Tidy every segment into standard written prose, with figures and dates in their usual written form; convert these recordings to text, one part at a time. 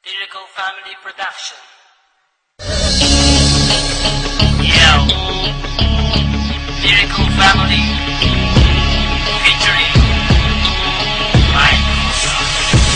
Lyrical Family Production. Yo, Lyrical Family featuring Mike.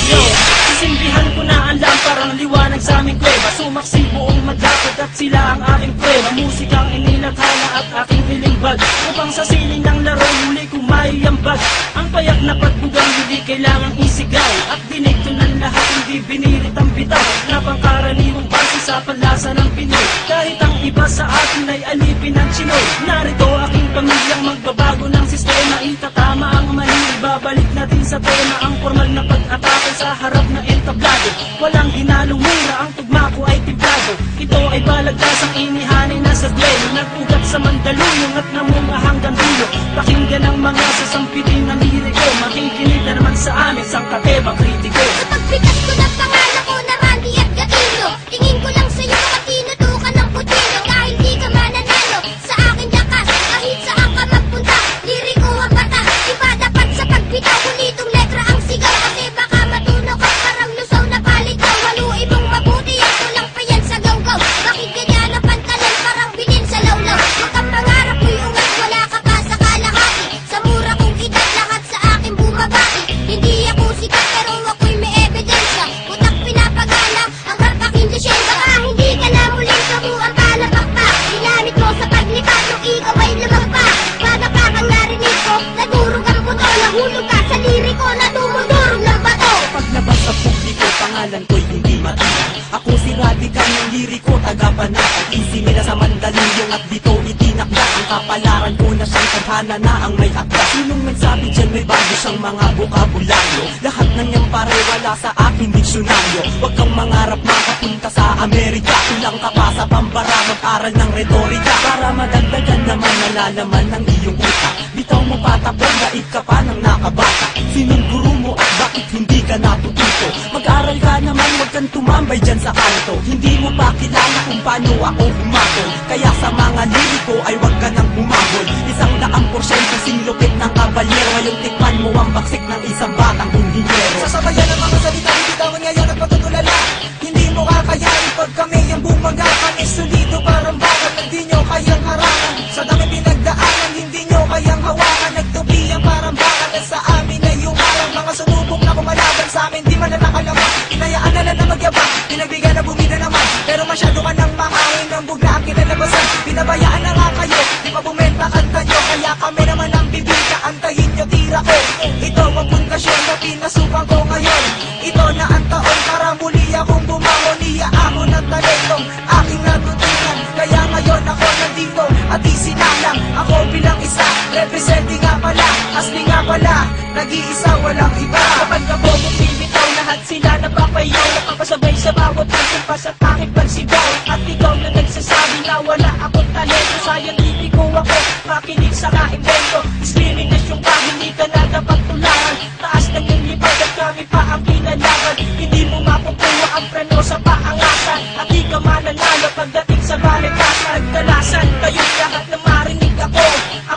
Yo, sisimbihan ko na ang lamparang liwanag sa aming kuweba. Sumaksi buong madlakad at sila ang aking prueba. Musikang inilaghana at aking hilimbag, upang sa siling ng laro muli kong maiambag. Ang payak na pagbugang hindi kailangang isigaw, at dinigto ng lahat hindi binirit ang bitaw na pangkaraniwang base sa panlasa ng Pinoy. Kahit ang iba sa atin ay alipin ng Chinoy, narito aking pamilyang magbabago ng sistema. Itatama ang mali, ibabalik natin sa tema ang formal na pag-atake sa harap na entablado. Walang hinalong mura, ang tugma ko ay timplado. Ito ay balagtasang inihani na sa duelo, nag-ugat sa Mandaluyong at namunga hanggang dulo. Pakinggan ang mga sasampitin ng liriko, makikinig na naman sa amin sang katebang kritiko. Kapag bigas ko na pangalan ko na Randy at Gatino, tingin ko lang sa'yo matinutukan ng kutino. Dahil di ka mananalo sa akin yakas, kahit saan ka magpunta, liriko ang batas. Iba dapat sa pagbitaw, kulitong letra ang sigaw. Kasi baka matunaw ka parang lusaw na palitaw. Haluin mong mabuti at kulang pa yan sa gawgaw. Bakit ganyan ang pantalan parang bilin sa lawlaw? Huwag kang pangarap mo'y ungat, wala ka pa sa kalahati. Sa mura kong edad lahat sa akin bumabati. Hindi ako sikat pero ako'y may ebidensya. Utak pinapagana ang rap aking lisensya. Baka hindi ka na muling kabuang palapakpak. Ginamit mo sa paglipat nung ikaw ay lumagpak. Padapa kang narinig ko, nadurog ang buto. Nahulog ka sa liriko na dumudurog ng bato. Paglabas sa publiko, pangalan ko'y hindi matanda. Ako si Radical ng liriko, taga-panatag. Isimila sa Mandaluyong at dito itinakda. Ang kapalaran ko na siyang tadhana na ang may akda. Sinong nagsabi dyan may bago siyang mga bokabularyo? Lahat ng yan pare wala sa aking diksyonaryo. Huwag kang mangarap makapunta sa Amerika. Kulang ka pa sa pambara, mag-aral ng retorika. Para madagdagan naman nalalaman ng iyong utak. Bitaw mo patapon, daig ka pa ng nakabata. Sinong guru mo at bakit hindi ka natututo? Mag-aral ka naman, huwag kang tumambay dyan sa kanto. Hindi mo pa kilala kung paano ako humabol. Kaya sa mga liriko ay huwag ka nang humabol. 100% singlupit ng kabalyero. Ngayong tikman mo ang baksik ng isang batang inhinyero. Sasabayan ang mga salita, bitawan ngayon at pagtutulala. Hindi mo kakayanin pag kami ang bumaga. Kami solido parang bakal, hindi nyo kayang harangan. Sa dami pinagdaanan, hindi nyo kayang hawakan. Nagtubi ang parang bakal at sa amin ay umarang. Mga sumubok na kumalaban sa amin, di man na nakalaman. Inayaan na lang na magyabang, pinabigyan na bumida naman. Pero masyado ka nang mahain ng bugla ang kinalabasan. Pinabayaan na nga kayo, di pa bumenta kanta nyo. Kaya kami naman ang bibigya, antayin nyo tira ko. Ito ang pundasyon na pinasukan ko ngayon. Ito na ang taon para muli akong bumangon. Iya ako ng talentong aking natutunan. Kaya ngayon ako nandito at isinalang ako bilang isa. Representing nga pala, asli nga pala, nag-iisa walang iba. Kapag kabogong bibitaw, lahat sila napapayaw. Napapasabay sa bawat pagsimpas at aking pagsigaw. At ikaw na nagsasabi na wala akong talento. Sayang hindi ko ako makinig sa kaimbento. Discrimination ka, hindi ka na dapat tularan. Taas ng iyong lipad at kami pa ang pinalaban. Hindi mo makukuha ang preno sa paangasan. At di ka mananalo pagdating sa balitasan. Nagdalasan kayong lahat na marinig ako.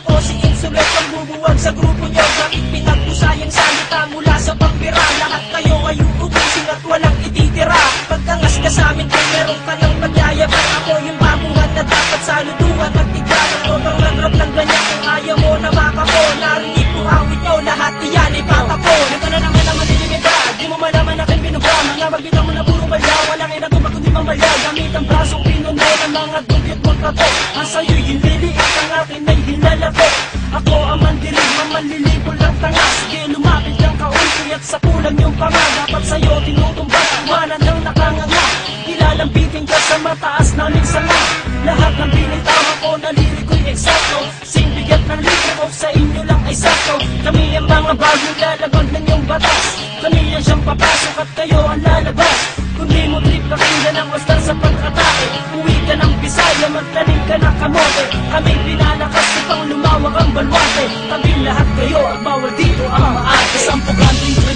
Ako si Insulet ang bubuwag sa grupo nyo. Gamit pinagpusayang salita mula sa pambira. Lahat kayo ay uubusin at walang ititira. Pagkangas ka sa amin kung meron ka ng magyayaman. Ako yung babuhan na dapat saluduhan at tigaran ko. Pang nagrap ng ganyan kung ayaw mo na makako. Narinig ko awit nyo, lahat iyan ay patapon. Ito na naman ang malilimita, di mo malaman aking binubra. Mga magbitaw mo na puro balya, walang inagumag kundi mamaya. Gamit ang brasong pinunay ng mga dugyot mong kato. Ang sa'yo'y hinliliit, ang akin ay hinalako. Ako ang mandilig, mamanlilipol ng tanga. Sige lumapit ng kaunti at sa kulang yung panga. Dapat sa'yo tinutumbas, tumanan ng nakanganga. Ilalambitin ka sa mataas naming sanga. Lahat ng binitawan ko na liriko'y eksakto. Singbigat ng liriko sa inyo lang ay sakto. Kami ang mga bagong lalabag ng iyong batas. Kami ang siyang papasok at kayo ang lalabas. Kung di mo trip pakinggan ang wastan sa pag-atake. Uwi ka ng Bisaya, magtanim ka ng kamote. Kaming pinalakas upang lumawak ang balwate. Kaming lahat kayo at bawal dito ang maate. Sampugan,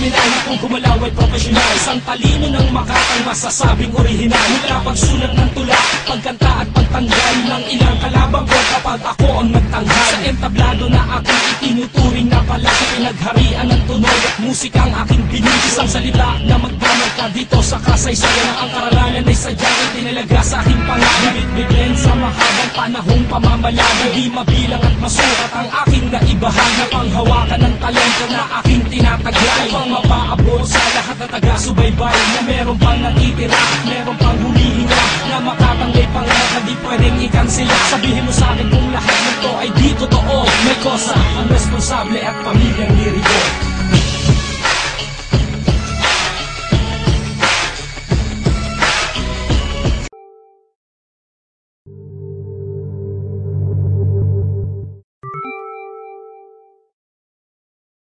kriminal na kung gumalaw ay profesional. Isang talino ng makatang masasabing orihinal. Mula pagsulat ng tula, pagkanta at pagtanggal ng ilang kalabang ko kapag ako ang nagtanghal. Sa entablado na aking itinuturing na pala sa pinagharian ng tunog at musika ang aking binig. Isang salita na magbanag ka dito sa kasaysayan na ang karalanan ay sadyang itinalaga sa aking pangalan. Bibigyan sa mahabang panahong pamamalaga, di mabilang at masukat ang aking naibahan na panghawakan ng talento na aking tinataglay. Upang mapaabot sa lahat na taga-subaybay na meron pang natitira, meron pang humihinga na makatanggay pangarap na di pwedeng ikansila. Sabihin mo sa akin kung lahat nito ay di totoo. May kosa, ang responsable at pamilyang liriko.